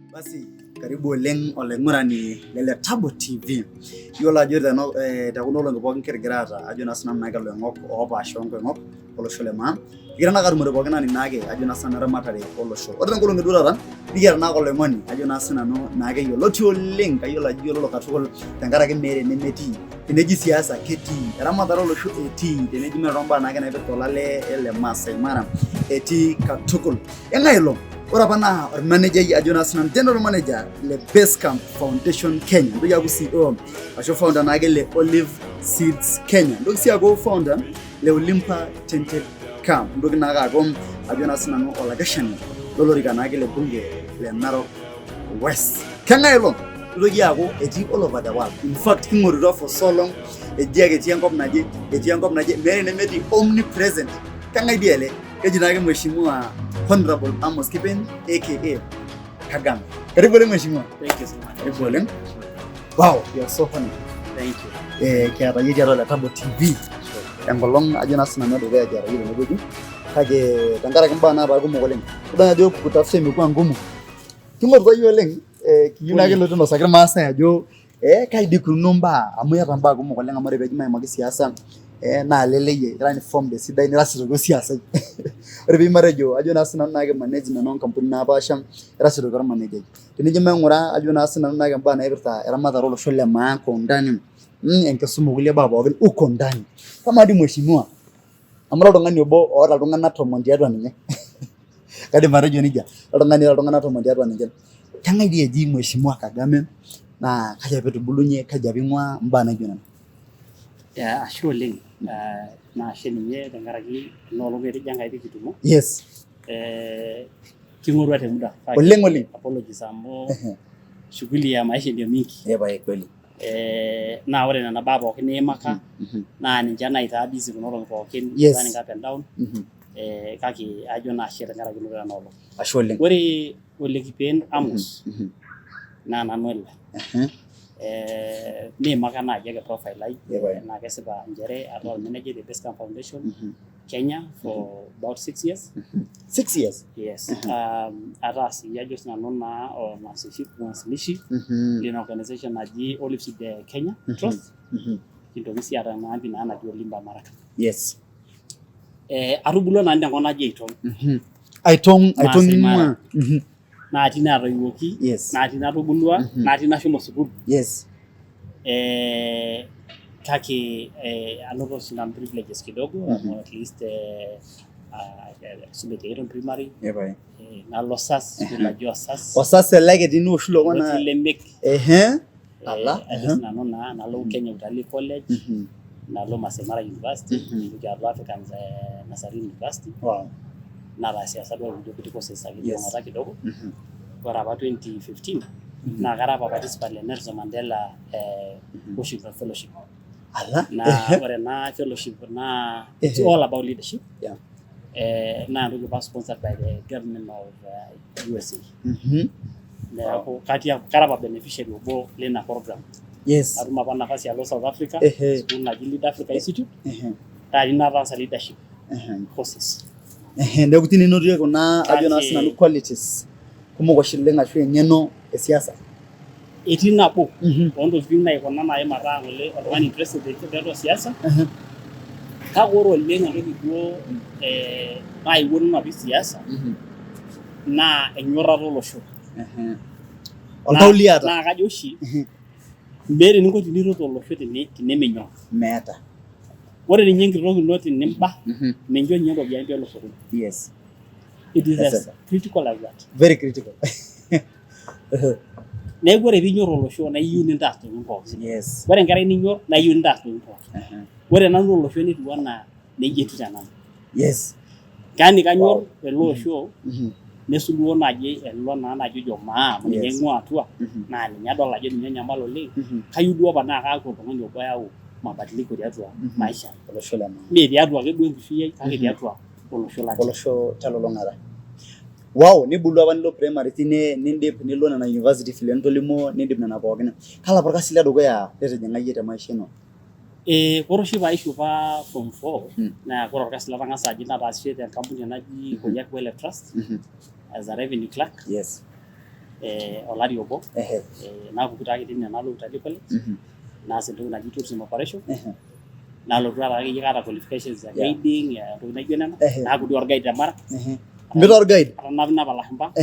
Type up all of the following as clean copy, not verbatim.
Basi karibu oleng olaing'urani lele Tabo TV. Yiolo ajo tekuna olong'i pookin kigira aata ajo naa sinanu naake iloing'ok oopaasha onkoing'ok olosho le maa. Kigira naa atumore pookin aning' naake ajo naa sinanu eramatare olosho. Ore tenkolong'i duo taata nikiata naa oloing'oni ajo naa sinanu naake yioloti oleng kayiolo ajo yiololo katukul tenkaraki meeta enemetii. Teneji siasa ketii, eramatare olosho etii, teneji meeta tombaa naake naipirta olale le Maasai Mara etii katukul. Eng'ae ilo? Ore apa naa ormanejai ajo naa sinanu general manager le Basecamp Foundation Kenya. Ntoki aaku CEO ashu founder naake le Olive Seeds Kenya. Ntoki sii aaku founder le Olimpa Tented Camp. Ntoki naake aaku ajo naa sinanu olakeshani lolorika naake le bunge le Narok West. Keng'ae ilo? Ntoki aaku etii all over the world. In fact king'orito for so long eji ake etii enkop naje, meeta enemetii omnipresent. Keng'ae dii ele? Keji naake mheshimiwa Honorable Amos Kipen aka Kagame. Karibu oleng mheshimiwa. Thank you so much. Karibu oleng. Wow, you are so funny. Thank you. Kiata yie tiatua le Tabo TV. Enkolong ajo naa sinanu edukuya kiata yie tenewueji. Kake tenkaraki mbaa naata kumok oleng. Idol ajo kutafuta imekuwa ngumu. King'orita yie oleng kiyieu naake kilotu ainosaki irmaasai ajo kai dii ikununo mbaa amu iyata mbaa kumok oleng amu ore peeji maimaki siasa naa leleyie ira informed esidai nira sii aitoki siasai. Ore pee matejo ajo naa sinanu naake management onkampunini napaasha ira sii aitoki ormanejai. Tenijo maing'ura ajo naa sinanu naake mbaa naipirta eramatare olosho le maa kwa undani enkisuma okulie baa pookin uko ndani. Kamaa dii mheshimiwa amu ira oltung'ani obo oota iltung'anak 10 tiatua ninye. Kaidim atejo nejia. Oltung'ani oota iltung'anak 10 tiatua ninche. Keng'ae dii eji mheshimiwa Kagame naa kaji apa etubulunye, kaji apa ing'ua mbaa naijo nena. Ashe oleng. Naashe ninye tenkaraki inoolong etejo enkai pee kitumo. Yes. King'orua te muda. Oleng. Apologies amu shughuli ya maisha ndio mingi. Pae kweli. Naa ore nena baa pookin iimaka naa ninche naitaa busy kuna olong'i pookin running up and down. Kake ajo naa ashe tenkaraki inoto ena olong. Ashe oleng. Ore Olekipen Amos naa nanu ele. Niimaka naaji ake profile ai naa kesipa nchere ataa ormanager le Basecamp Foundation Kenya for about 6 years. 6 years? Yes. Ataa sii ajo sinanu naa mwanzilishi lina organization naji Olive Seeds Kenya Trust. Kintoki sii aata naa naa naji Olimpa Maraka. Yes. Atubulua naa tenkop naji Aitong ing'ua. Natii naatoiwuoki, natii natubulua, natii nashomo sukuul. Yes. Kake anoto sinanu privileges kidogo amu at least kisuma te primary. Nalo SAS, sukuul naji SAS. SAS eleke tini oshi lokona. Otii Lemek. Ala. Nanu naa nalo Kenya Utalii College. Nalo Maasai Mara University. Nitoki alo African Nursery University. Wow. Nala siasa duo kujo kuti courses akijong'ata kidogo. Ore apa 2015 naa kara apa participant le Nelson Mandela Washington Fellowship. Ala. Naa ore ena fellowship naa it's all about leadership. Yeah. Naa ntoki apa sponsored by the government of USA. Neeku kara apa beneficiary obo lena program. Yes. Atum apa nafasi alo South Africa, school naji Lead Africa Institute. Tadi nataasa leadership courses. Neeku tine inotito kuna ajo naa sinanu qualities kumok oshi oleng ashu eng'eno esiasa. Etii nabo oontokitin naikuna naai mataa ng'ole oltung'ani interested tiatua siasa. Kake ore oleng entoki duo naewuo nanu apik siasa naa enyorrata olosho. Oltau liata. Naa kajo oshi meeta eninko teniret olosho tenemenyorr. Meeta. Ore ninye enkitok ino tenimba mincho ninye ropiyiani tialo sokoni. Yes. It is as critical as that. Very critical. Neeku ore piinyorr olosho naa iyieu nintaas ntokitin pookin. Yes. Ore enkerai ninyorr naa iyieu nintaas ntokitin pookin. Ore nanu olosho netiu enaa nejia etiu tenanu. Yes. Kani kanyorr ele osho nesuluo naaji elo naa naji ojo maa amu ninye eing'ua atua naa ninye adol ajo ninye enyamal oleng. Kayieu duo apa naa kaaku oltung'ani obo oyau mabadiliko tiatua maisha olosho le maa. Mee tiatua ake duo enkishui ai kake tiatua olosho lang. Olosho telulung'ata. Wow, nibulu apa nilo primary tine nindip nilo nena university vile nitolimuo nindip nena pookin. Kala apa orkasi ledukuya litijing'a yie te maisha ino? Ore oshi paishu pa form 4 naa ore orkasi latang'asa aji nataasishe te enkampuni naji Kodiak Wellness Trust as a revenue clerk. Yes. olari obo naapuku taake tine nalo utalii college naas entoki naji tourism operation nalotu taata akeyie kaata qualifications ya guiding entoki naijo nena naaku duo orguide te Mara Mira orguide atanapa ilashumba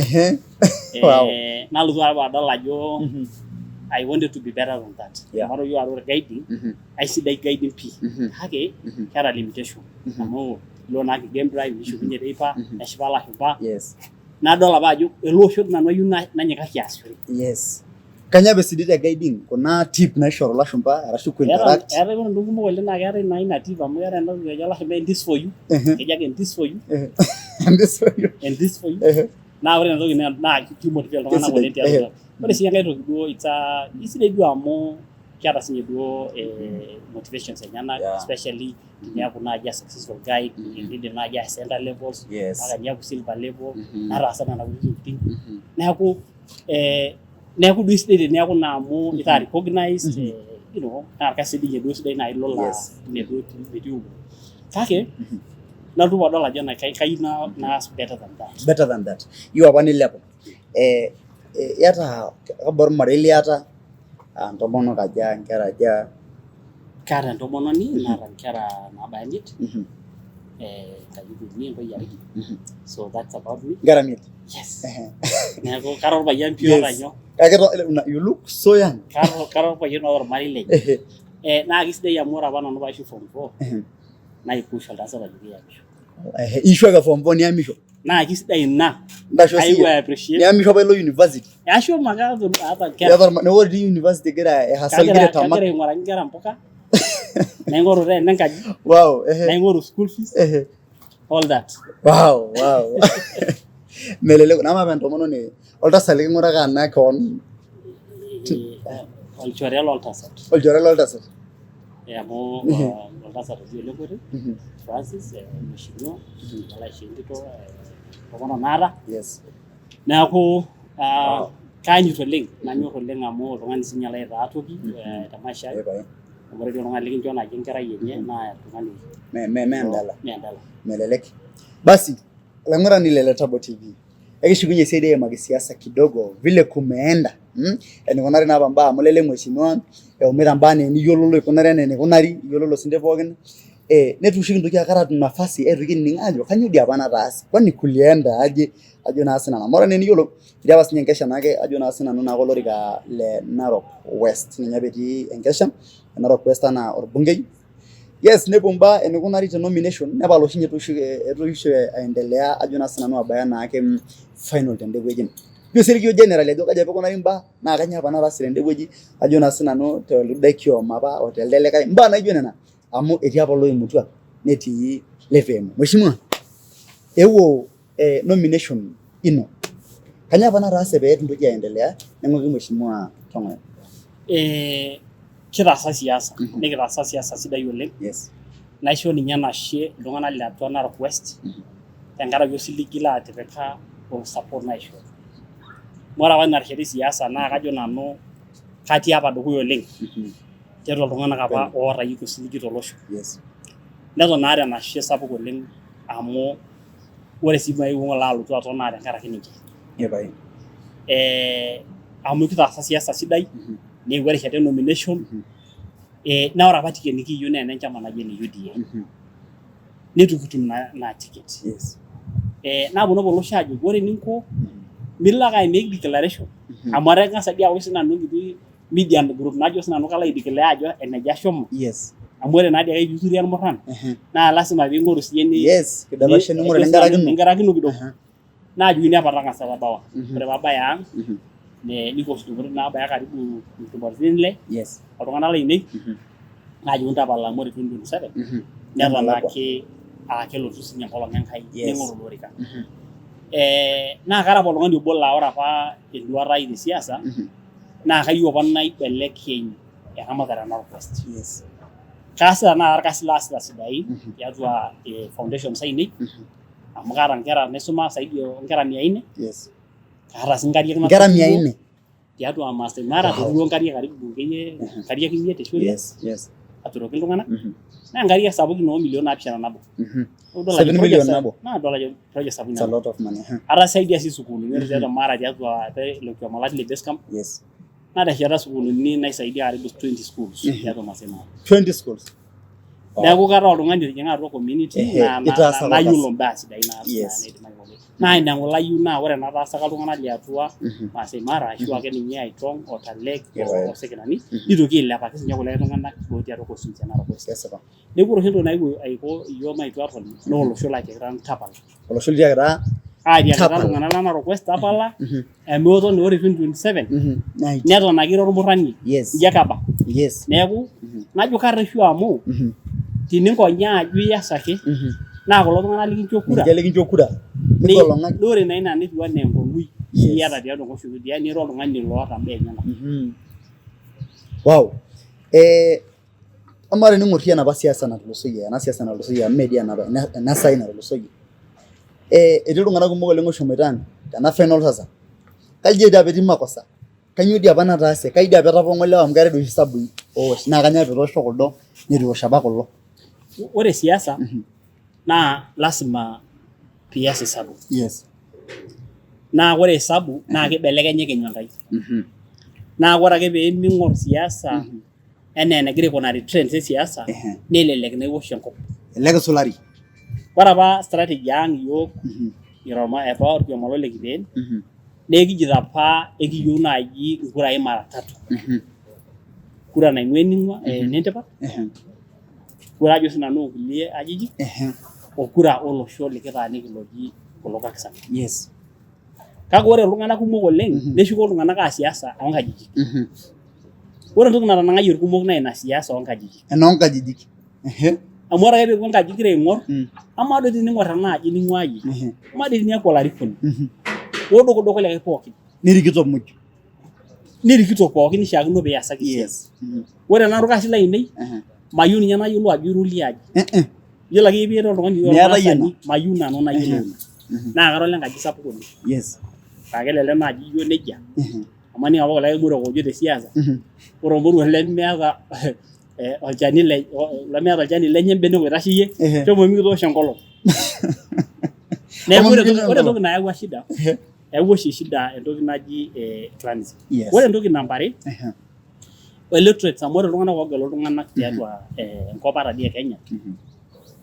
nalotu apa adol ajo I wanted to be better than that. Maro yo aro guiding aisidai guiding pii kake keeta limitation amu ilo naa game drive nishukunye teipa neshipa ilashumba nadol apa ajo ele osho nanu ayieu nanyikaki aasishore. Kanya besidai te guiding kuna tip naishoru ilashumba arashu ku interact. Eetai ntokitin kumok oleng naa keetai naa ina tip amu keetai entoki najo ilashumba this for you. Kejo ake this for you. And this for you. Naa ore entoki naa kimotivate iltung'anak oleng tiatua. Ore sii enkae toki duo isidai duo amu keeta sinye duo motivations enyenak especially teniaku naaji a successful guide niindim naaji a center levels mpaka niaku silver level nataasa nena kutitik tokitin neeku duo isidai teniaku naa amu itaa recognized naa irkasin dii duo sidai naaji lola ine duo metiu kake nalotu adol ajo kayieu naas better than that. Iyieu apa nilepu iyata kabor marei liata ntomonok aja nkera aja. Kaata entomononi naata nkera naabaya 5 karibu 2 entoki are so that's about me. Nkera 5? Yes. Neeku kara orpayian pure tanyo. Kake you look so young. Kara orpayian ormarei lenye. Naa kisidai amu ore apa nanu paishu form 4 naipush oltasat ajoki yamisho. Ishu ake form 4 niyamisho. Naa kisidai ina. I will appreciate. Niyamisho pa ilo university. Asho makazo hapa kera. Ne ori university gira ehasal gira tamak. Kagere ng'uraki nkera mpuka. Naing'oru rent enkaji. Wow. Naing'oru school fees. All that. Wow. Meleleko nama pentomononi oltasat liking'uraka ana keon. Olchore loltasat. Amu oltasat oji Olekote Francis mheshimiwa alaishindito tomono naata. Neeku kaanyut oleng nanyor oleng amu oltung'ani sinye laitaa toki te maisha ai amu ore oltung'ani likincho naaji enkerai enye naa oltung'ani meendala melelek. Basi laing'urani le Tabo TV ekishukunye esiai ya siasa kidogo vile kumeenda enikunari napa mbaa amu lele mheshimiwa eumita mbaa niyiololo ikunari enikunari iyiololo sinde pookin netushiki ntoki akara nafasi aitoki nining ajo kanyo dia apa nataasi kwani kulienda aje ajo naa sinana mora niyiolo idia apa sinye enkesha naake ajo naa sinanu naa kolorika le Narok West ninye betii enkesha Narok West ana orbungei. Nepuo mbaa enikunari te nomination nepal oshi etoisho aendelea ajo naa sinanu abaya naake final tende wueji. Pio serikio general ajo kaja pekunari mbaa naa kanya apa nataasi tende wueji ajo naa sinanu te Ludekio mapa hotel Deleka mbaa naijo nena amu etii apa loimutua netii lefemu. Mheshimiwa ewo nomination ino kanya apa nataase pee entoki aendelea neng'oki mheshimiwa Tong'oyo. Kitaasa siasa nikitaasa siasa sidai oleng. Naisho ninye nashe iltung'anak le atua Narok West tenkaraki osiligi laatipika support naisho. Mora apa narishari siasa naa kajo nanu katii apa dukuya oleng tiatua iltung'anak apa ootayie osiligi tolosho. Neton naa tenashe sapuk oleng amu ore sii maewuo alotu aton naa tenkaraki ninche. Amu kitaasa siasa sidai neewuo erishata nomination naa ore apa ticket nikiyieu naa enenchama naji ene UDA netu kitum na ticket. Naaponu apa olosho ajo ore ninko milo ake make declaration amu atang'asa dii aaku sinanu enkiti media group najo sinanu kalo aideclare ajo eneja ashomo amu ore naadii ake piituria irmurran naa lasima piing'oru siiyie ningarakino kidogo naajokini apa tang'asa tabawa ore paabaya ang' nikostumore naabaya karibu ntumoritin 6 oltung'anak lainei naajokini tapala amu ore 2027 neton ake kelotu sinye enkolong Enkai ning'oru olorika. Naa kara apa oltung'ani obo laa ore apa enduata ai tesiasa naa kayieu apa naibelekeny eramatare e Narok West. Kaasita naa irkasin laasita sidain tiatua foundations ainei amu kaata nkera naisuma saidi onkera 400. Kaata sii nkariak nkera 400 tiatua Maasai Mara duo nkariak karibu nkariak 5 te shule. aturoki iltung'anak naa nkariak sapukin oo milioni 7 nabo. 7 million nabo. Naa dollar project sapukin. It's a lot of money. Atasaidia sii sukuulini ore tiatua Mara tiatua olokiyo malati le base camp. Yes. Natesheta sukuulini naisaidia karibu 20 schools tiatua Masai Mara. 20 schools. Neeku kataa oltung'ani otijing'a atua community nayiolo mbaa sidain naa ina ng'ole ayieu naa ore enataasaka iltung'anak liatua Masai Mara ashu ake ninye Aitong, Otalek o Sekenani nitoki ailepaki sinye kulie tung'anak lotii atua constituency e Narok West. Neeku ore oshi entoki naewuo aiko iyiook maitu atoni naa olosho latiakita tapala. Olosho litiakita Atiakita iltung'anak le Narok West tapala meoto naa ore 2027 neton ake ira ormurrani inji ake aba. Neeku najo karreshu amu tininkonyaa ajo ias ake naa kulo tung'anak likincho kura. Ore naa ina netiu enaa enkong'ui iyata tiatua enkoshoke tiang' nira oltung'ani loota mbaa enyenak. Wow. Amaa tening'orr enapa siasa natulusoyie, ena siasa natulusoyie amu media ena sai natulusoyie. Etii iltung'anak kumok oleng oshomoita tena final sasa. Kaji dii apa etii makosa? Kanyoo dii apa nataase? Kai dii apa etapong'o lewa amu keetae oshi sabui oosh naa kanyoo etoosho kuldo netu eosh apa kulo. Ore siasa naa lasima pias hesabu. Naa ore hesabu naa kibelekenya kenyu Enkai. Naa ore ake pee ming'orr siasa enaa enegira aikunari trends e siasa nelelek naa iwosh enkop. Elelek isulari. Ore apa strategy ang' iyiok apa orkioma le Kipeen naa ekijito apa ekiyieu naaji nkurai mara 3. Kura naing'ua ening'ua enentipat, kura ajo sinanu okulie ajijik okura olosho likitaaniki loji kulo kakisan. Kake ore iltung'anak kumok oleng neshuko iltung'anak aa siasa oonkajijik. Ore entoki natanang'ayie irkumok naa ina siasa oonkajijik. Enoonkajijik. Amu ore ake peeku enkaji igira aing'orr amaa doi tening'orr ena aji ning'ua yie amaa doi teniaku olarikoni odukuduku likae pookin nirikito pookin nishiakino piasaki siasa. Ore ena orkasi lainei mayieu ninye nayiolou ajo iro liaji. Yiolo ake piira oltung'ani mayieu nanu nayiolou ina. Naa kara olenkaji sapuk oleng. Paa kelelek naaji ijo nejia amu aning' apa kulikae muruk oojo te siasa ore ormoruo lemeeta olchani lenye mbenek oitasheyie shomo mikitoosho enkolong'. Neeku ore entoki nayawua shida eewua oshi shida entoki naji clanism. Ore entoki namba 2 electorates amu ore iltung'anak oogelu iltung'anak tiatua enkop ata dii e Kenya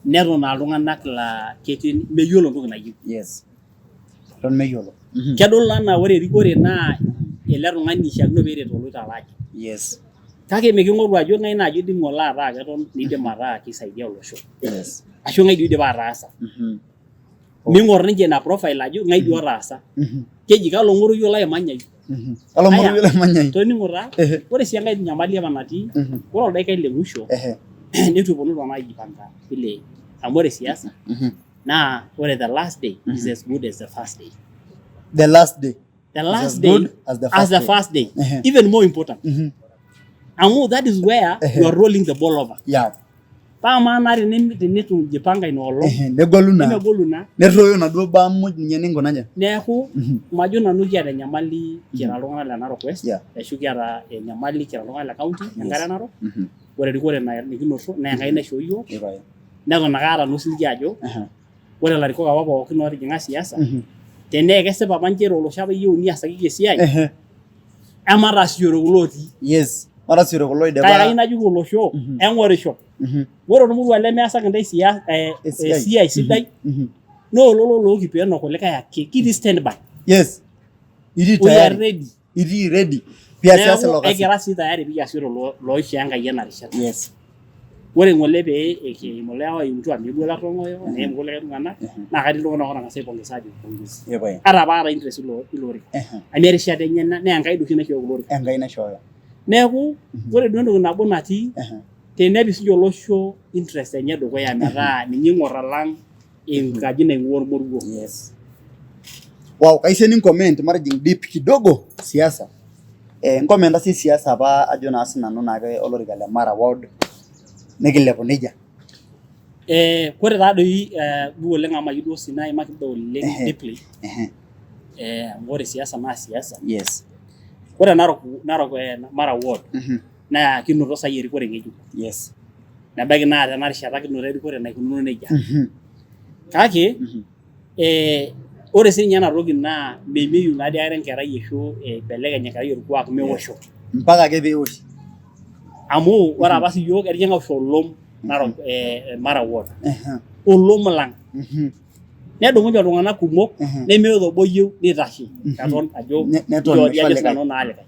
neton aa iltung'anak laa ketii meyiolo entoki nayieu. Eton meyiolo. Kedol enaa ore erikore naa ele tung'ani ishiakino peeret oloito alaaji. Kake miking'oru ajo ng'ae naaji idim ng'ole ataa keton niidim ataa kisaidia olosho. Ashu ng'ae dii idipa ataasa. Ming'orr ninche ina profile ajo ng'ae dii otaasa. Keji kalo ng'oruyo laimanyai. Toning'o taa ore sii enkae nyamali apa natii ore oldaikai le musho netu eponu iltung'anak aijipanga vile amu ore siasa naa ore the last day is as good as the first day. The last day as the first day. Even more important. Amu that is where you are rolling the ball over. Paa maana tenitu jipanga ina olong negolu na netoyo naduo baa muj ninye ninkunanya. Neeku majo nanu kiata enyamali kira iltung'anak le Narok West ashu kiata enyamali kira iltung'anak le county enkare Narok. Ore erikore nikinoto naa Enkai naishoo iyiok neton ake aata osiligi ajo ore ilarikok apa pookin ootijing'a siasa tenaa kesipa apa nchere olosho apa eyieuni niasaki esiai emataasishore kulo otii. Mataasishore kulo oidipa. Kake najoki olosho eng'orisho. Ore ormoruo lemeasaki ntae esiai sidai naa ololo lookipeen okulikae ake kitii standby. We are ready. Itii ready. Piasiasa ilo kasi. Ekira sii tayari piasishore loishoo Enkai ena rishata. Ore ng'ole pee ng'ole aimtu amigo latong'oyo neim kulikae tung'anak naa katii iltung'anak ootang'asa aipongeza ajo pongezi. Ata apa aata interest ilo orika. Amu erishata enye naa Enkai duo oshi naishooyo kulo orika. Enkai naishooyo. Neeku ore duo entoki nabo natii tenepik sinye olosho interest enye dukuya metaa ninye ing'orr alang' enkaji naing'ua ormoruo. Wow, kaisho nicomment matijing deep kidogo siasa. Ncomment sii siasa apa ajo naa sinanu naake olorika le Mara Ward nikilepu nejia. Kore taadoi duo oleng amu mayieu duo sii naimaki duo oleng deeply. Amu ore siasa naa siasa. Ore Narok Mara Ward naa kinoto saai erikore ng'ejuk. nebaiki naa tena rishata kinoto erikore naikununo nejia. Kake ore sininye ena toki naa memeyiu naadii aikata enkerai ashu ibelekeny enkerai orkuak meosho. Mpaka ake peosh. Amu ore apa siyiok etijing'a oshi olom Narok Mara ward. Olom lang. Nedumunye iltung'anak kumok nemeeta obo oyieu nitashe eton ajo George ajo sinanu naa likae.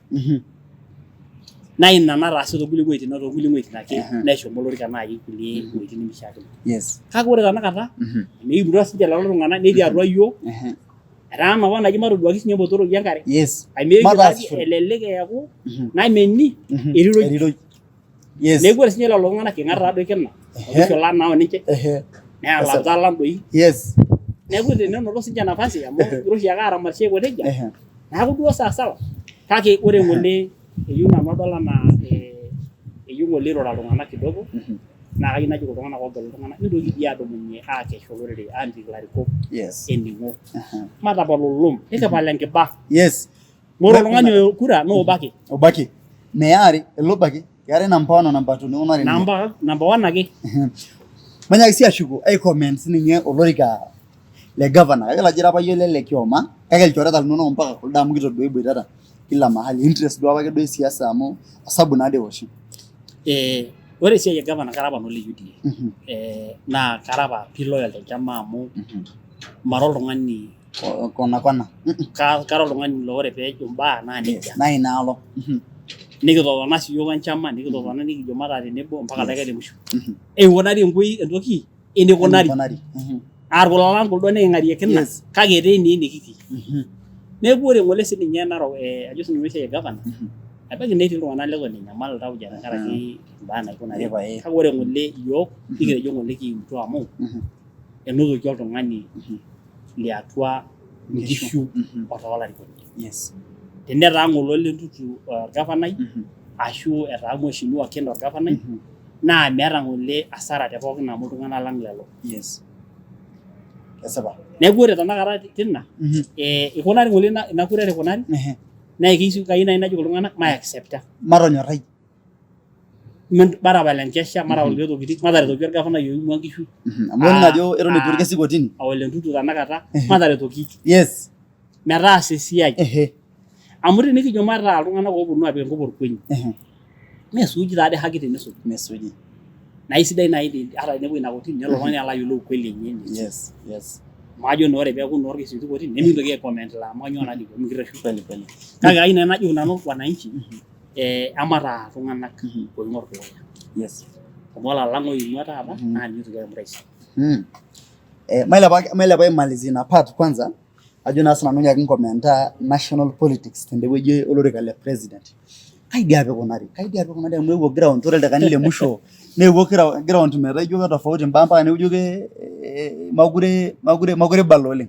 Naa ina nataase toonkulie wueitin ake neshomo olorika naaji kulie wueitin nemishiakino. Kake ore tenakata mekiiputua sininche lelo tung'anak netii atua yiok. Etaa napa naji matoduaki sinye embotoro enkare. Elelek eeku nameni eriroi. Neeku ore sinye lelo tung'anak king'ar taadoi kina olosho lang naa ninche. Neya lapita lang doi. Neeku tenenoto sinche nafasi amu igira oshi ake aramatie aiko nejia. Neeku duo sawa. Kake ore ng'ole eyieu nanu adol anaa eyieu ng'ole irura iltung'anak kidogo. Naa kayieu najoki iltung'anak oogelu iltung'anak mitoki dii adumunye aakesha olorere aamitiki ilarikok ening'o. Matapal olom nikipal enkiba. Ore oltung'ani kura naa obaki. Obaki. Meare elobaki. Keetae namba 1 o namba 2 nikunari. Namba 1 ake. Manyaki sii ashuku ai-comment sininye olorika le governor. Kayiolo ajo apa iyie le kioma kake ilchoreta linonok mpaka kuldo amu kitodua iboitata kila mahali. Interest duo apake duo siasa amu osabu naade ewoshi. Ore esiai e governor kara apa nole UDA. Naa kara apa loyal tolchama amu mara oltung'ani kona. Kara oltung'ani laa ore peejo mbaa naa nejia. Naa inaalo. Nikitotona siyiok enchama nikitotona nikijo mataa tenebo mpaka dakika le musho. Eikunari entoki enikunari. Irkulo lang kuldo niking'arie kina kake etii ene nikitii. Neeku ore ng'ole sininye Narok ajo sinanu esiai e governor ebaiki netii iltung'anak leton enyamal tauja tenkaraki mbaa naikunari. Kake ore ng'ole iyiok nikitejo ng'ole kiimutua amu enotoki oltung'ani liatua nkishu otoolarikoni. Tenetaa ng'ole lentutu orgavanai ashu etaa mheshimiwa Ken orgavanai naa meeta ng'ole hasara te pookin amu iltung'anak lang lelo. Neeku ore tenakata tina ikunari ng'ole ina kura ikunari naa kayieu naaji najoki iltung'anak mai-accepta. Matonyorrai. Matapal enkesha matapal kulie tokitin mataretoki orgavanai oimua nkishu. Amu ore ajo eton eitu orkesi kotini. Ole ntutu tenakata mataretoki. Metaasa esiai. Amu tenikijo mataa iltung'anak ooponu apik enkop orkuenyi. Meesuuji taadoi haki tenesuj. Mesuji. Naa isidai naaji ata tenepuo ina kotini nelo oltung'ani alo ayiolou ukweli enye. Maajo naa ore peeku naa orkesi otii kotini nemintoki ai-comment laa kanyoo naliko mikireshu. Kake kayieu naaji najoki nanu wananchi emataa iltung'anak oing'or kulo. Amu olalang oimua taata naa ninye oitoki aimu taisere. Mailepa imalizie ina part kwanza ajo naa sinanu nyaki nkomenta national politics tende wueji olorika le president. Kaidi apa ikunari amu eewuo ground ore ildaikani le musho neewuo ground metaa ijo tofauti mbaa mpaka neujo makure ibala oleng.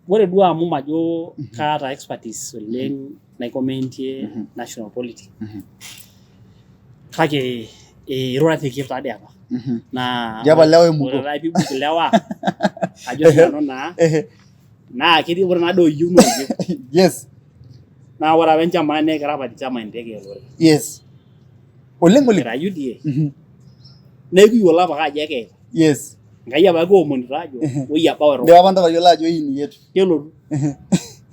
Ore duo amu majo kaata expertise oleng nai-commentie national politics. Kake irura tekiyep taadoi apa. Naa japa lewa emuko. Ore piibuk lewa ajo sinanu naa ketii ore naadoi oyieu nooyieu. Naa ore apa enchama nekira apa enchama enteke elore. Oleng. Kira UDA. Nekiyiolo apa ajo ekeita. Enkai apa kiomonito ajo woi abau erok. Ndio apa ntayiolo ajo hii ni yetu. Kelotu.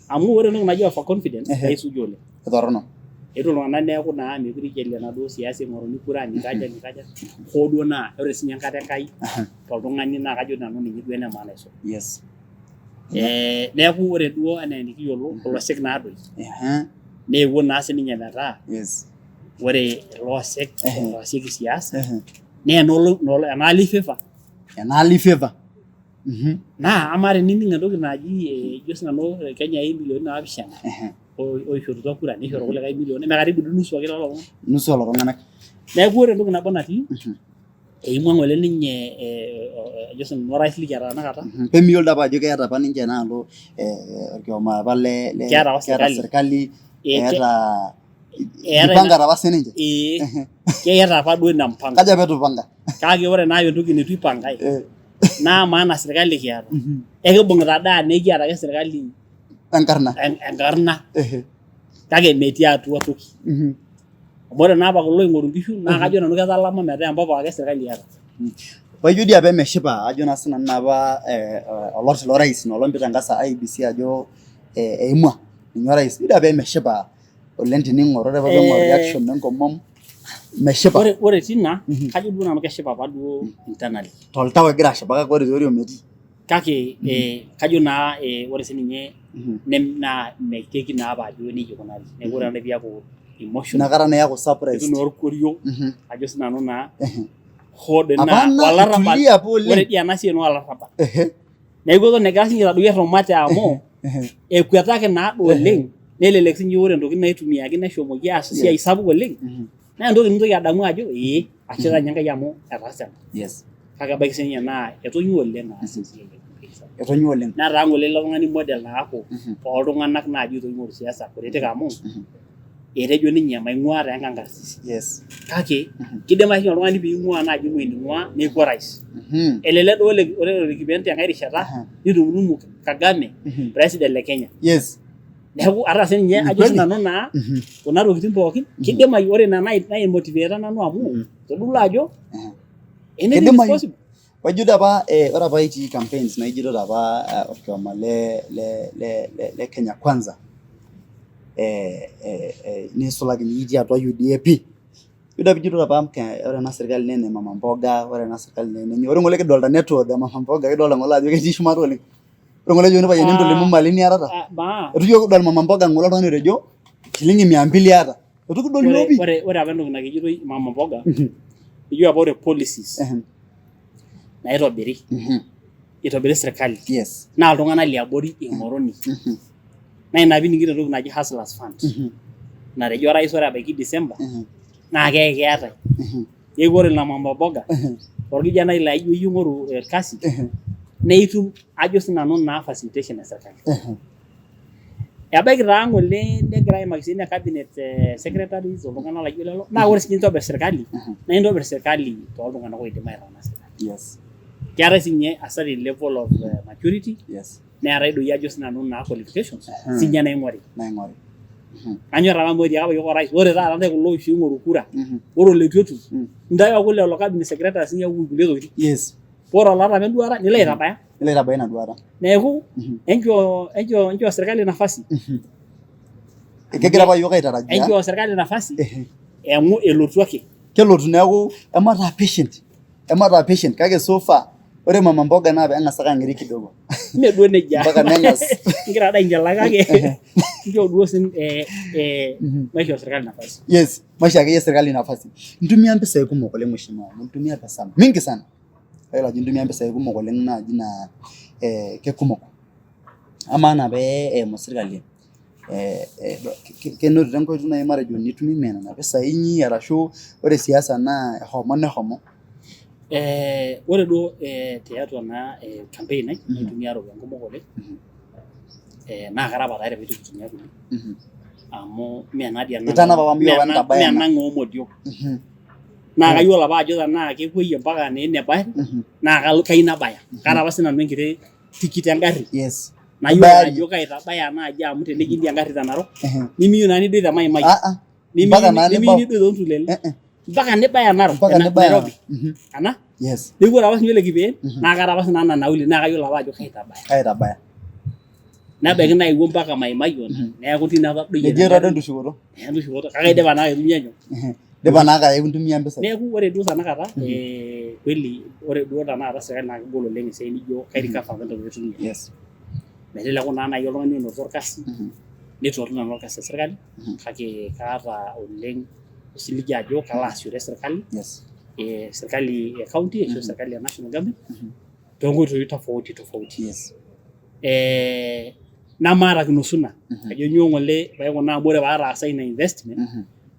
Amu ore entoki naji overconfidence neisuji oleng. Torrono. Etu iltung'anak neeku naa mekure ijalie enaduo siasa ing'oruni kura nikaja. Hoo duo naa ore sinye enkata Enkai toltung'ani naa kajo nanu ninye duo ene maana aisul. Neeku ore duo enaa enikiyiolo olosek naadoi. Neewuo naa sininye metaa ore iloosek oosieki siasa naa enaali favor. Naa ama tenining entoki naji ijo sinanu Kenya milioni 7 oishorutua kura nishoru kulikae milioni mekaribu nusu ake lelo tung'anak. Neeku ore entoki nabo natii eimua ng'ole ninye ajo sinanu orais likiata tenakata. Pemiyiolo apa ajo keeta apa ninche enaalo orkioma apa keeta serkali eeta ipanga apa sininche. Keeta apa duo ina mpango. Kaja petu panga. Kake ore naa entoki nitu ipangai naa maana serkali kiata. Ekibung'ita daa nekiata ake serkali enkarna. Kake metii atua toki. Ore naa apa kulo oing'oru nkishu naa kajo nanu ketalama metaa empapa ake serkali eeta. Paijio dii apa emeshipa ajo naa sinanu apa oloti lorais olompitangasa IEBC ajo eimua ninye orais dii apa emeshipa oleng tening'or ore apa peing'or reaction enkomom meshipa. Ore tina kajo duo nanu keshipa apa duo internally. Toltau egira ashipa kake ore tioriong metii. Kake kajo naa ore sininye naa meiteki naa apa ajo nejia ikunari. Neeku ore ena piaku emotional. Inakata naa eeku surprise. Itu naa orkurio ajo sinanu naa hode naa olarrabal. Ore dii ena siai naa olarrabal. Neeku eton egira sinye aitadoyio errumate amu ekwetaki naado oleng nelelek sinye ore ntokitin naitumiaki neshomoki aas esiai sapuk oleng. Naa entoki nintoki adamu ajo ashe taa Enkai amu etaasa ena. Yes. Kake ebaiki sinye naa etonyua oleng aas esiai. Etonyua oleng. Netaa ng'ole ilo tung'ani model naaku oltung'anak naaji oing'oru siasa kutitik amu etejo ninye maing'ua taa enkankarsis. Yes. Kake kidimayu sinye oltung'ani piing'ua naaji ing'ua neeku orais. Elelek duo ore kipindi tenkae rishata nitumutumu Kagame president le Kenya. Yes. Neeku ata sininye ajo sinanu naa kuna tokitin pookin kidimayu ore ina naimotivate nanu amu itodolu ajo anything is possible. Wajua apa ore apa etii campaigns naijito apa orkioma le Kenya Kwanza nisulaki niitii atua UDAP. Yuda bijito apa ore ena serikali nene mama mboga, ore ena serikali nene ore ngole kidolta network ya mama mboga kidolta ngole ajo ketii shumata oleng. Ore ngole joni paye nintolimu mali niatata. Etu yiok kidol mama mboga ngole oltung'ani otejo shilingi 200 ata. Etu kidol yopi. Ore apa entoki nakijito mama mboga ijo apa ore policies naitobiri itobiri serikali. Yes. Naa iltung'anak liabori ing'oruni. Na ina pining'ito entoki naji hustlers fund. Natejo orais ore abaiki December naa keetae. Neeku ore ina mama mboga orkijanai laijo iyieu ing'oru irkasi neitum ajo sinanu naa facilitation esirkali. Ebaiki taa ng'ole negira aimaki sii cabinet secretaries oltung'anak laijo lelo naa ore sinye intobirr serkali naa intobirr serkali tooltung'anak oidim aitawala serkali. Yes. Keetae sinye a certain level of maturity. Yes. Neetae doi ajo sinanu naa qualifications sinye naing'ori. Anyor apa amu etii apa yiok orais ore taata ntae kulo oshi oing'oru kura ore oleitu etum ntae ake lelo cabinet secretaries sinye kulie tokitin. Yes. Ore olata apa enduata nilo aitabaya. Nilo aitabaya ina duata. Neeku enchoo serkali nafasi. Kegira apa yiok aitarajia. Enchoo serkali nafasi amu elotu ake. Kelotu neeku emataa patient kake so far ore mama mboga naa peeng'as ake ang'iri kidogo. Mee duo nejia. Mpaka neng'as. Ngira daa injala kake nchoo duo sin maisho serkali nafasi. Yes, maisho ake serkali nafasi. Ntumia mpisai kumok oleng mheshimiwa. Ntumia pesa mingi sana. Kailo ajo ntumia mpisai kumok oleng naaji naa kekumok. Ama na pee eimu serkali kenotito enkoitoi nai matejo nitumie nena pesai inyi arashu ore siasa naa nehomo. Ore duo tiatua naa campaign ai nitumia ropiyiani kumok oleng. Naa kara apa tayari piitu kutumia kulie. Amu mee nadia nang'oo modiok. Naa kayiolo apa ajo tenaa kepuoi mpaka nebaya naa kayieu nabaya. Kaata apa sinanu enkiti tikit engarri. Yes. Nayiolo ajo kaitabaya naaji amu tenejing engarri te Narok nimiyieu naa nidoi te Maimai. Nimiyieu nidoi toontulele. Mpaka nibaya Narok Nairobi. Ana? Yes. Neeku ore apa sinye ole kipeen naa kaata apa sinanu nauli naa kayiolo apa ajo kaitabaya. Nebaiki naewuo mpaka Maimai neeku tina tadoyie. Nejia taadoi entushukoto. Entushukoto kake aidipa naa aitumia nyoo. Dipa naa kaya kuntumia mpisai. Neeku ore duo tanakata kweli ore duo tanakata serkali naa kegol oleng esiai nijo kairikafa entoki nitumia. Yes. Meteleku naa nai oltung'ani onoto orkasi nitu atu nanu orkasi esirkali kake kaata oleng osiligi ajo kalo aasishore serkali. Yes. Serkali e county ashu serkali e national government toonkoitoi tofauti. Yes. Namaata kinusuna ajo nyoo ng'ole paikuna amu ore paataasa ina investment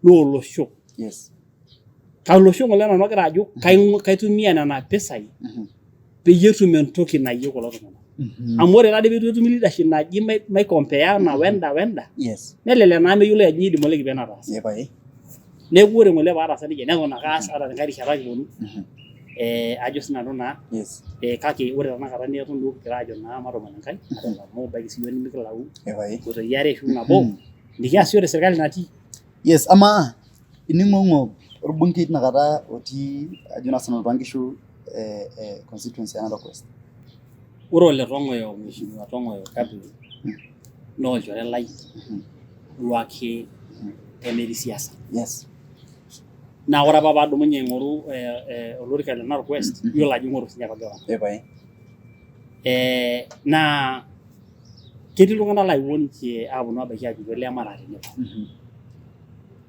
naa olosho. Yes. Olosho ng'ole nanu agira ajo kaitumia nena pesai peyie etum entoki nayieu kulo tung'anak. Amu ore taadoi peetu etumi leadership naji mai compare na wenda. Yes. Nelelek naa meyiolo ajo idim ole kipeen ataasa. Epae. Neeku ore ng'ole paataasa nejia neton ake aas ata tenkae rishata kiponu. Ajo sinanu naa. Yes. Kake ore tanakata neton duo kigira ajo naa matomon Enkai amu ebaiki siyiok nimikilau. Epae. Nkoitoi are ashu nabo nikiasishore serkali natii. Yes, ama Iningongo orbungei tinakata otii ajo na sinanu toonkishu constituency Narok West. Ore ole Tongoyo, Mheshimiwa Tongoyo Kagame naa olchore lai duake temetii siasa. Yes. Naa ore apa paadumunye aing'oru olorika le Narok West, iyiolo ajo aing'oru sinye Kagame. Naa ketii iltung'anak laipuo ninche aaponu abaiki ajoki olee mara tenebo.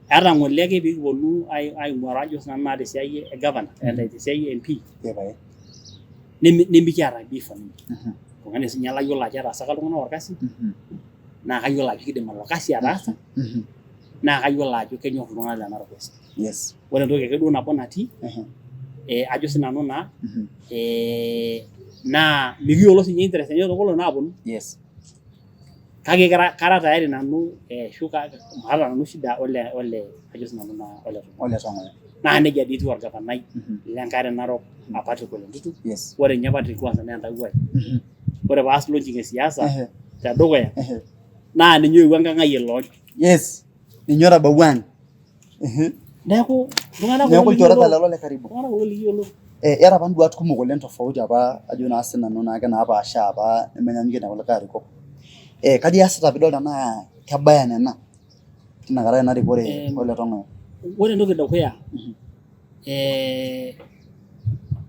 Ata ng'ole ake peekiponu aing'uraa ajo sinanu naa tesiai e governor, tesiai e MP. Nemikiata beef oninche. Oltung'ani sinye layiolo ajo etaasaka iltung'anak orkasi, naa kayiolo ajo kiidim ilo kasi ataasa, naa kayiolo ajo kenyorr iltung'anak le Narok West. Yes. Ore entoki ake duo nabo natii, ajo sinanu naa, naa mikiyiolo sinye interest enye toonkolong'i naaponu. Yes. Kake kara tayari nanu ashu maata nanu shida ole ajo sinanu naa ole Tongoyo. Naa nejia dii etiu orgavanai lenkare Narok Patrick Ole Ntutu. Yes. Ore ninye Patrick kwanza naa entawuo ai. Ore paas launching e siasa tedukuya naa ninye oewuo enkang' ai elony. Yes. Ninye otabawua ang'. Neeku ilchoreta lelo le karibu. Iltung'anak likiyiolo. Era apa nduat kumok oleng tofauti apa ajo naa sinanu naake naapaasha apa nemenyanyukie kulikae arikok. Kaji iasita piidol tenaa kebaya nena tinakata ena rikore Ole Tongoyo? Ore entoki edukuya,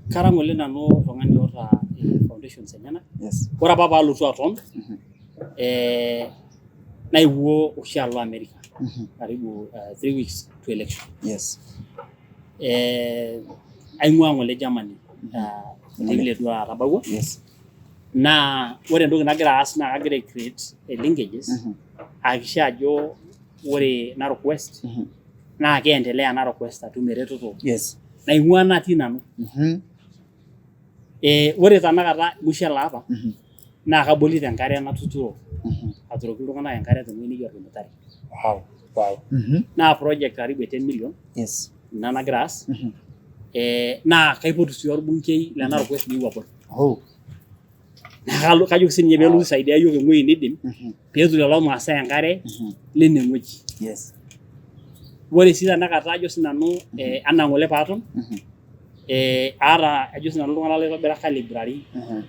kara ng'ole nanu oltung'ani oota foundations enyenak. Yes. Ore apa paalotu aton, naipuo oshi alo America. Karibu 3 weeks to election. Yes. Aing'ua ng'ole Germany. Vile duo atabawua. Yes. Naa ore entoki nagira aas naa kagira ai-create linkages ahakikisha ajo ore Narok West naa keendelea Narok West atum eretoto. Yes. Naing'ua natii nanu. Ore tanakata musho ele apa naa kabolito enkare natuturo. Aturoki iltung'anak enkare tewueji nijo orkimitari. Wow. Naa project karibu 10 million. Yes. Ina nagira aas. Naa kaipotu sii orbungei le Narok West miu abol. Naa kajoki sinye peelotu aisaidia yiok ewueji nidim peetum lelo maasai enkare lene wueji. Yes. Ore sii tanakata ajo sinanu anaa ng'ole paaton, aata ajo sinanu iltung'anak laitobiraka library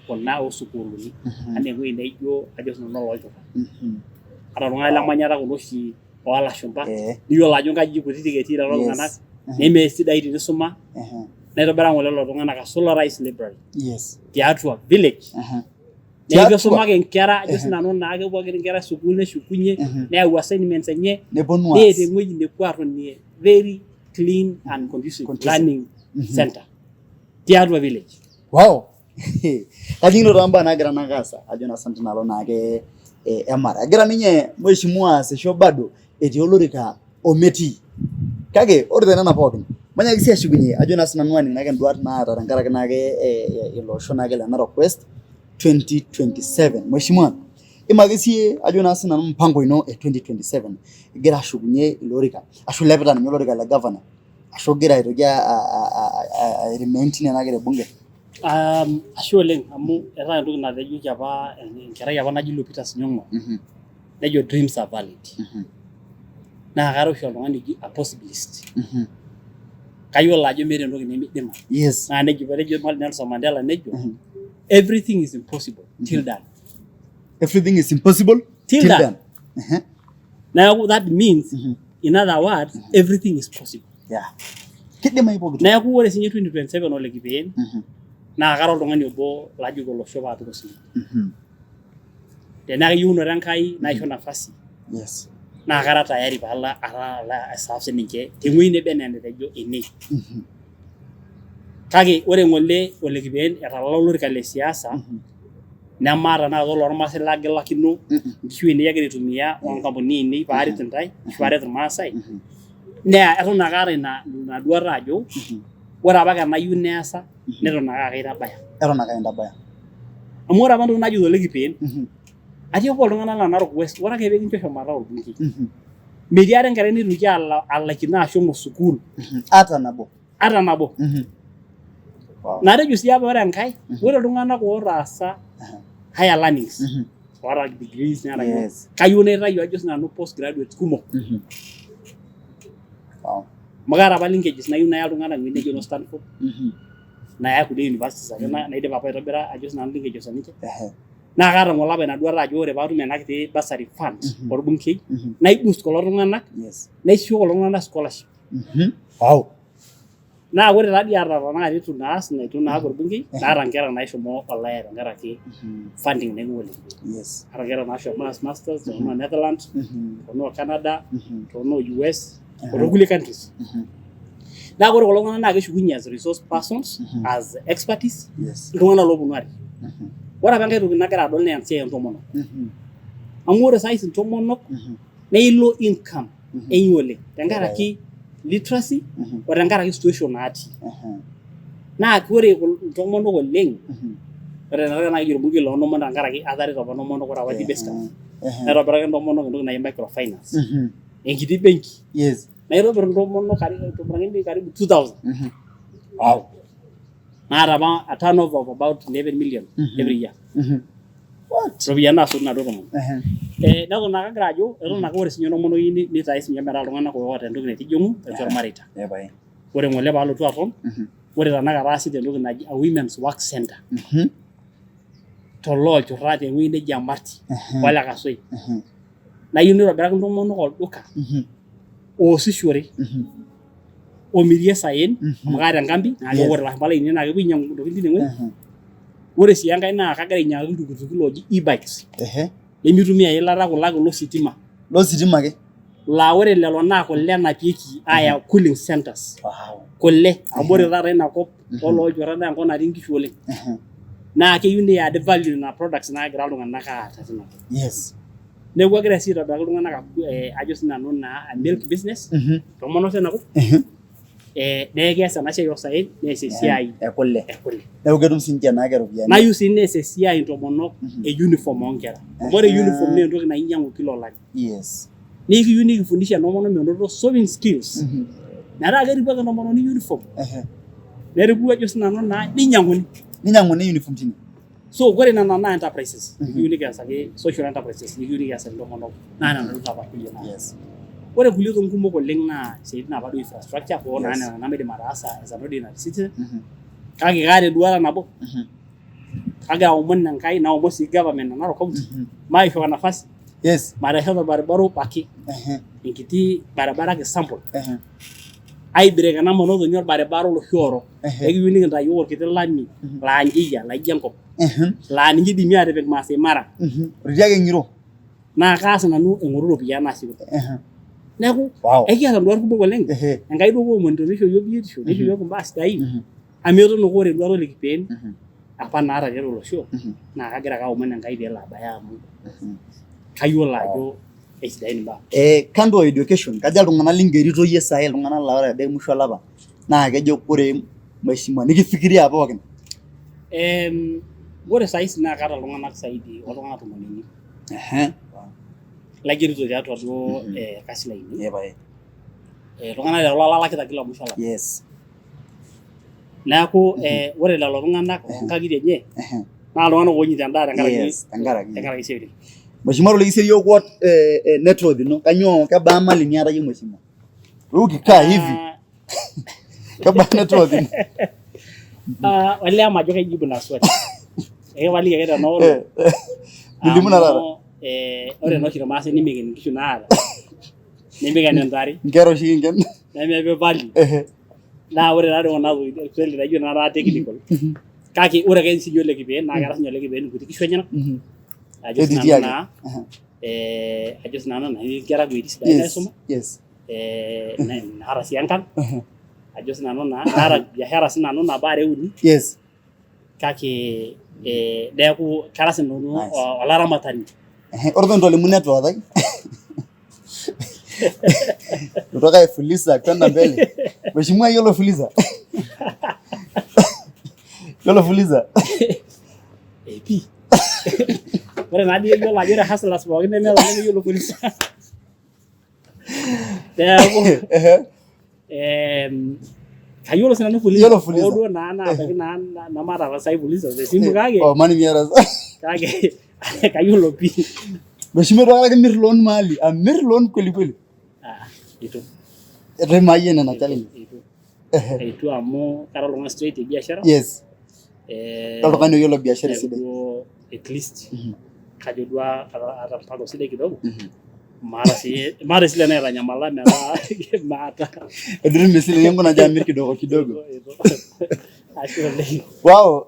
kuna oosukuuluni anaa ewueji naijo ajo sinanu ololchura. Ata iltung'anak lemanyata kulo oshi oolashumpa, niyiolo ajo nkajijik kutitik etii lelo tung'anak nemeesidai tenisuma. Naitobira ng'ole lelo tung'anak a solarized library. Yes. Tiatua village. Neeku isumaki nkera ajo sinanu naa kepuo ake nkera sukuul neshukunye, neyau assignments enye, neeta ewueji nepuo aatonie very clean and conducive learning center tiatua village. Wow. Kajing'ito tombaa naagira nake aasa ajo naa santi nalo naake emara. Egira ninye mheshimiwa aasisho bado etii olorika ometii. Kake ore tenena pookin manyaki sii ashukunye ajo naa sinanu aning' naake nduat naata tenkaraki naake ilo osho naake le Narok West 2027. Mheshimiwa, imaki sie ajo naa sinanu mpango ino e 2027 igira ashukunye ilorika ashu ilepita ninye olorika le governor ashu igira aitoki remain tine naake te bunge? Ashe oleng amu etaa entoki natejoki apa enkerai apa naji Lupita Nyong'o nejo dreams are valid. Naa kara oshi oltung'ani oji a possibilist. Kayiolo ajo meeta entoki nemeidimayu. Yes. Naa nejo Nelson Mandela nejo everything is impossible till done. Everything is impossible till done. Now that means in other words everything is possible. Yeah. Kidimayu pooki. Neeku ore sinye 2027 ole kipeen naa kara oltung'ani obo lajuk olosho paatuko sinye. Tenaa keyieunoto Enkai naisho nafasi. Yes. Naa kara tayari paala aiserve sininche tewueji neba enaa enetejo ene. Kake ore ng'ole ole kipeen etalaa olorika le siasa nemaata naa olormasai lagilakino nkishu ainei agira aitumia onkampunini ainei paaret intae ashu paaret irmaasai. Naa eton ake aata ina duata ajo ore apa enayieu neesa neton ake aitabaya. Eton ake aitabaya. Amu ore apa entoki najo ole kipeen atii apa iltung'anak le Narok West, ore ake peekincho shumata orbungei. Metii are enkerai nitoki alaikino ashomo sukuul. Ata nabo. Natejo sii apa ore enkae, ore iltung'anak ootaasa higher learnings, oota degrees neeta kayieu naitayu ajo sinanu postgraduates kumok. Magara apa linkages nayieu naya iltung'anak nejo no Stanford naya kulie universities ake naidip apa aitobira ajo sinanu linkages ninche naa kaata ng'olapa ina duata ajo ore paatum ena kiti bursary fund orbungei naiboost kulo tung'anak naisho kulo tung'anak scholarship wow naa ore taadii ata tanakata itu naas orbungei naata nkera naishomo Ulaya tenkaraki funding naing'ua oleng ata nkera naashomo aas masters toonoo Netherlands toonoo Canada toonoo US okulie countries naa ore kulo tung'anak naa keshukunye as resource persons as expertise iltung'anak looponu aret ore apa enkae toki nagira adol naa esiai oontomonok amu ore saisi intomonok neilo income enye oleng tenkaraki literacy o tenkaraki situation natii naa ore intomonok oleng ore tenakata naa orbungei loontomonok tenkaraki atareto apa intomonok ore apa dibesta naitobiraki intomonok entoki naji microfinance enkiti benki naitobir intomonok karibu 2000 wow naata apa a turnover of about 11 million every year ropiyiani naasot inaduo tomonok neeku naa kagira ajo eton ake ore sinye intomonok nitai sinye metaa iltung'anak oota entoki naitijing'u tiatua irmareita ore ng'ole paalotu aton ore tanakata aasita entoki naji a women's work center tololchurra tewueji neji Amati ole Kasoi nayieu nitobiraki intomonok olduka oosishore omirie saen amu kaata enkambi naa ore ilashumba lainei naa kepuo ainyang'u intokitin tine wueji ore sii enkae naa kagira ainyang'aki iltukutuki looji e-bikes lemitumia eilata kulo lositima ake laa ore lelo naa kule napieki aaya cooling centers kule amu ore taata inakop ololchurra naa enkop natii nkishu oleng naa keyieu ni add value nena products naagira iltung'anak aata tina neeku agira sii aitobiraki iltung'anak ajo sinanu naa milk business tomonok tinakop nee kees ena siai osaen nees esiai ekule neeku ketum siinche naake iropiyiani nayieu sii nees esiai intomonok uniform oonkera amu ore uniform naa entoki nainyang'u kila olari nikiyieu nikifundisha intomonok menoto sewing skills metaa keripu ake intomononi uniform neripu ajo sinanu naa ninyang'uni uniform tine so ore nena naa enterprises nikiyieu nikiasaki social enterprises nikiyieu nikiasaki intomonok naa nena tokitin apa kulie ore kulie tokitin kumok oleng naa siaitin apa duo infrastructure hoo naa nena namaidim ataasa as an ordinary citizen kake kaata eduata nabo kagira aomon Enkai naomon sii government e Narok County maishoo nafasi matesheta orbaribara obo ake enkiti barabara ake sample aibreak ena monotonyi orbaribara olosho orok ekiyieu nikintayu orkiti lami laa njia laijo enkop laa ninye idimi aatipik Maasai Mara oriti ake ng'iro naa kaas nanu aing'oru iropiyiani naasiku neeku ekiata nduat kumok oleng Enkai duo kiomon nisho iyiok biotisho nisho iyiok imbaa sidain amu eton ore duat olikipeen apa naata tiatua olosho naa kagira ake aomon Enkai peelo abaya amu kayiolo ajo esidain imbaa kando education kaja iltung'anak lingerito yie saai iltung'anak laa ore ade musho olapa naa kejo ore mheshimiwa nikifikiria pookin ore saisi naa kaata iltung'anak saidi oltung'anak 80 laigerito tiatua duo kasi lainei iltung'anak lelo lalakita kila musho olapa neeku ore lelo tung'anak onkang'itie enye naa iltung'anak oonyita endaa tenkaraki siaitin Mheshimiwa ulikisia yiok what net worth ino kanyoo kebaa mali niata yie mheshimiwa ukikaa hivi kebaa net worth ino wale amajo kaijibu na swali waliki ake tenaoro bilimu na taata ore enoshi irmaasai nimiken inkishu naata nimiken intare nkera oshi kinken nemepik value naa ore taatoi kuna tokitin swali naijo nena technical kake ore ake sinye olekipeen naa keeta sinye olekipeen inkuti kishu enyenak ajo sinanu naa ajo sinanu naa nkera kueti sidain aisuma naata sii enkang ajo sinanu naa naata biashara sinanu nabo are uni kake neeku kara sinanu olaramatani ordo ntolimu net worth ai kutoka Fuliza kwenda mbele mheshimiwa yolo Fuliza pi ore naa dii yiolo ajo ore hustlers pookin nemeeta nemeyiolo Fuliza neeku kayiolo sinanu Fuliza oduo naa naapaki naa namaata pasai Fuliza tesimu kake mani miara kake kayiolo pi mheshimiwa toka kimir loan mahali amir loan kweli kweli itu Remaye nena challenge. Eitu amu kara oltung'ani straight te biashara. Yes. Oltung'ani oyiolo biashara sidai. At least kajo duo ata mpango sidai kidogo. Maata sile naitanyamala metaa maata. Ediri misili yangu naja amir kidogo. Ashe oleng. Wow.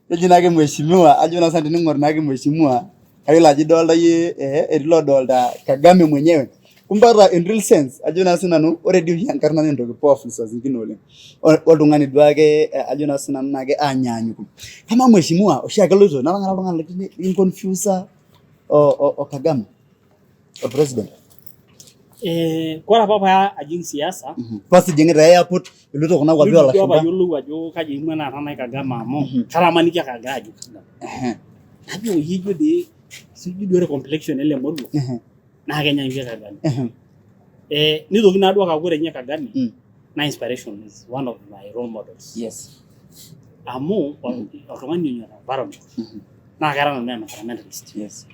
Eji nake mheshimiwa, ajo na asante ning'or nake mheshimiwa. Kayiolo ajo idolta yie etii lodolta Kagame mwenyewe. Kumbe ata in real sense ajo na sinanu ore dii oshi enkarna naa entoki powerful saa zingine oleng. Oltung'ani duake ajo na sinanu naake aanyaanyuku. Kama mheshimiwa oshiake loito napang'ara oltung'ani likinconfusa o Kagame o president. Kore apa paaya ajing siasa. First ijing'ita airport iloito kuna kwapi olashumba. Ayiolou ajo kaji ing'ua naa tanai Kagame amu karamaniki ake agira ajo Kagame. Najo yie ijo dii sijui duo complexion ele moruo. Naa kenyanyukie Kagame. Nitoki naa duo aaku ore nye Kagame na inspiration is one of my role models. Yes. Amu oltung'ani onyor environment. Naa kara nanu environmentalist. Yes.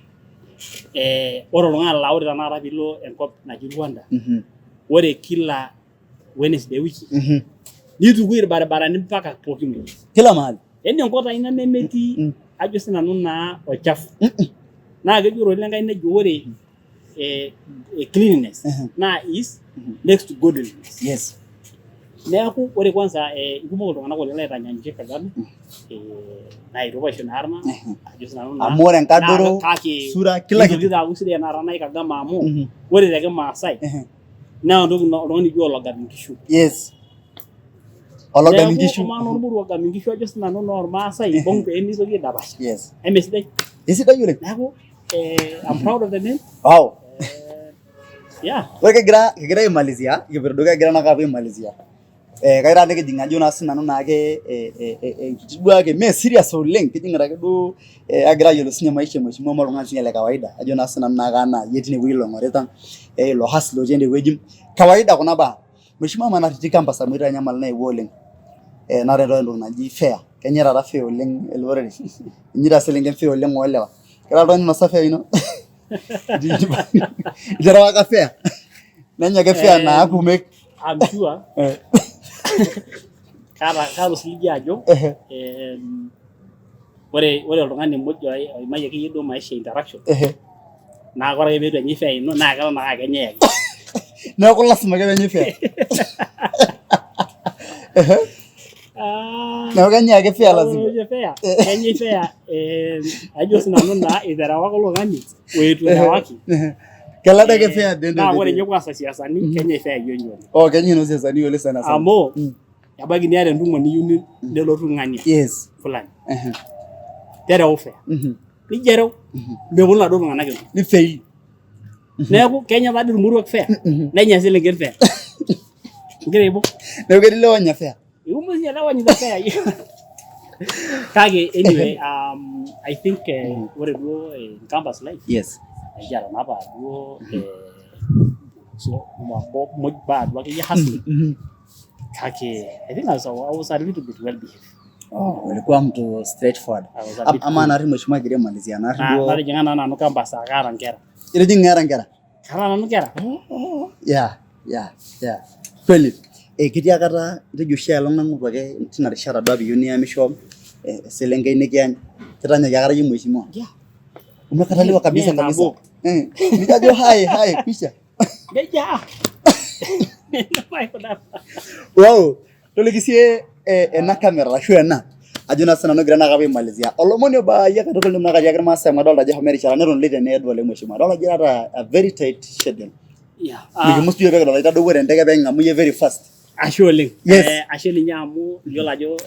Ore oltung'ani laa ore tanakata piilo enkop naji Rwanda, ore kila Wednesday wiki, nitukui irbaribarani mpaka pooki wueji. Kila mahali. Yaani enkop ina nemetii ajo sinanu naa olchafu. Naa kejo oleng Enkai nejo ore cleanliness naa is next to godliness. Yes. Neeku ore kwanza ikumok iltung'anak oleng laitanyanyukie Kagame naa itu paisho ina arna ajo sinanu naa amu ore enkadoro sura kila kitu. Nitoki aaku sidai ena arna Kagame amu ore te Kimaasai naa entoki oltung'ani ojo ologam inkishu. Yes. Ologam inkishu. Neeku amaa ormoruo ogam inkishu ajo sinanu naa Ormaasai ibung pee mitoki aidapasha. Yes. Emesidai. Esidai oleng. Neeku I'm proud of the name. Wow. Yeah. Ore kigira aimalizia, kipirdo kigira naa kapo aimalizia. Kaira nikijing ajo naa sinanu naake duake me serious oleng kijing'ita ake duo agira ayiolo sinye maisha mheshimiwa ama oltung'ani sinye le kawaida ajo naa sinanu naa kana yie tine wueji long'orita ilo hustle lotii ende wueji kawaida kuna baa mheshimiwa manatiti campus amu itanyamal naewuo oleng naata entoki naji fare kenya taata fare oleng ele orere inyita selenken fare oleng oolewa kira oltung'ani oinosa fare ino iterewaka fare nenya ake fare naaku make I'm sure Kata osiligi ajo ore oltung'ani mmoja oimayie akeyie duo maisha interaction naa ore ake peetu enye fare ino naa keton ake kenyai ake. Neeku lasima ake penye fare. Neeku kenyai ake fare lazima. Kenyai fare ajo sinanu naa iterewaka oltung'ani oetu erewaki. Kelada ake fare dende. Naa ore nye kuasa siasani kenyai fare yiok nyuani. Oh kenyai no siasani ole sana sana. Amu ebaiki niata entumo niyieu nelotu ng'ania. Yes. Fulani. Tereu fare. Nijo ereu meponu laduo tung'anak eno. Ni fail. Neeku kenya taadii irmoruak fare nenya selenken fare. Igira aibung. Neeku ketii lewanya fare. Ikumok sinye lewanyita fare. Kake anyway I think ore duo campus life. Yes. Ekiata napa duo so much bad wakeyie hustle. Kake I think I was a little bit well behaved. Oh, ulikuwa mtu straightforward. Ama nari mheshimiwa kiria malizia nari duo. Natijing'a naa nanu campus akaata nkera. Itijing'a nkera? Kaata nanu nkera. Yeah. Kweli. Kitii akata itejo oshi along nang'oru ake tina rishata duo piyieu niyamisho selenken nikiany. Kitanyaki akata yie mheshimiwa. Yeah. Umekataliwa kabisa. Nikajo hai pisha. Deja. Wow. Tolikisie ena kamera ashu ena ajo na sinanu gira nakapo aimalizia olomoni oba yie katukul ndim nakati ake irmaasai madolta ajo homo erishata neton late needu ole mheshimiwa adolta ajo ata a very tight schedule. Yeah. Nikimusu yie pekidolta itadowuo tenteke peking'amu yie very fast. Ashe oleng. Yes. Ashe ninye amu iyiolo ajo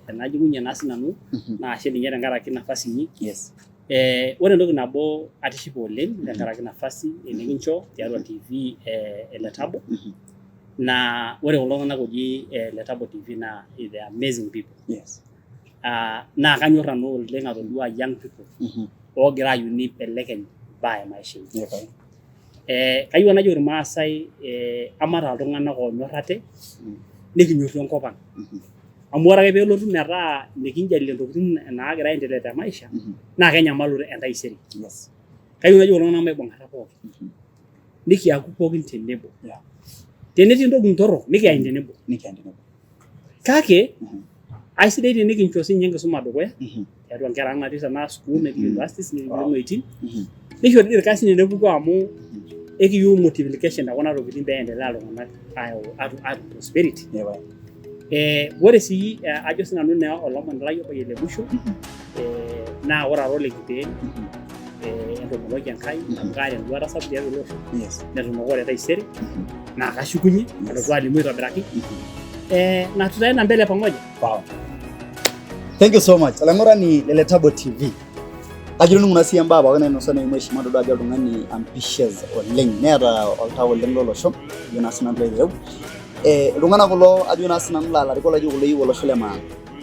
enajing'unye naa sinanu naa ashe ninye tenkaraki nafasi inyi. Yes. Ore entoki nabo atishipa oleng tenkaraki nafasi nikincho tiatua TV Letabo. Na ore kulo tung'anak oji Letabo TV na the amazing people. Yes. Naa kanyor nanu oleng atodua young people oogira ayieu nibelekeny baa e maisha enye. Kayieu najo irmaasai amata iltung'anak oonyor ate nikinyorru enkop ang'. Amu ore ake peelotu metaa mikinjalie intokitin naagira aendelea te maisha naa kenyamalu entaisere. Yes. Kayieu najo iltung'anak maibung'ata pookin. Nikiaku pookin tenebo. tenetii ntokitin torrok nikiany tenebo. Kake aisidai tenikincho sinye enkisuma dukuya tiatua nkera ang' natii sana school netii universities netii wuejitin nishori dii irkasin tenepuku amu ekiyieu multiplication ekuna tokitin pee endelea iltung'anak ayau prosperity. Ore sii ajo sinanu naa olomoni lai obayie le musho naa ore apa olekipee entomonoki Enkai amu kaata enduata sapuk tiatua olosho netumokore taisere naa kashukunye alotu alimu aitobiraki na tutaenda mbele pamoja. Thank you so much. Olaing'urani le Tabo TV. Kajo nanu ng'una sii mbaa pookin nainosa naimu heshima dodua ajo oltung'ani ambitious oleng neeta oltau oleng lolosho ajo naa sinanu laitereu. Iltung'anak kulo ajo naa sinanu laa ilarikok laijo kulo eyieu olosho le maa.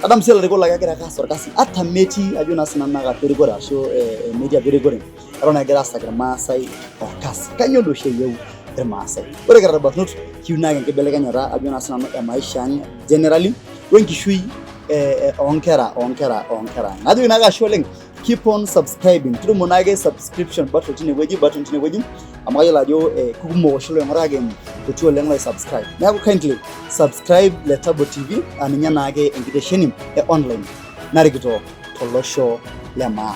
Adamu sii ilarikok laa kegira aas orkasi ata metii ajo naa sinanu naa perikore ashu metii atua erikore. Eton egira aasaki irmaasai orkasi. Kanyoo doi oshi eyieu irmaasai? Ore kira irbarnot kiyieu naa enkibelekenyata ajo naa sinanu emaisha ang' generally wenkishui oonkera. Najoki naake ashe oleng, keep on subscribing. Tudumu naake subscription button tinewueji amu kayiolo ajo kukumok oshi loing'uraki kuti oleng loisubscribe. Neeku kindly subscribe le Tabo TV ninye naake enkitesheni online narikito tolosho le maa.